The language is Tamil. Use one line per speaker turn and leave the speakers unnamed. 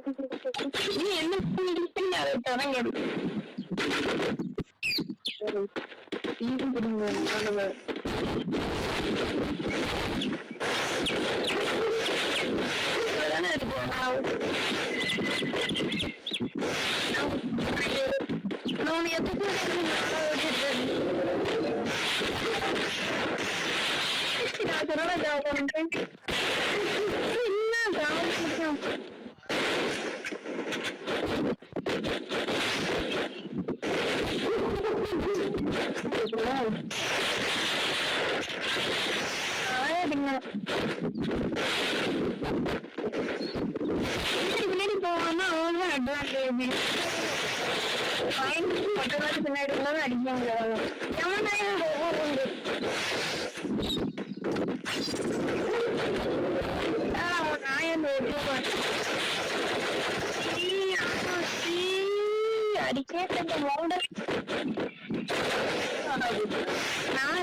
நீ என்ன பண்ணிட்டு அதை தரங்க தானே இருக்கும். நான் எதுக்கு பின்னாடி போவான்னா அவங்களும் அட்வான்டேஜ் பின்னாடி இருந்தாலும் அடிப்பாங்க. அடிக்கேட்ட நான்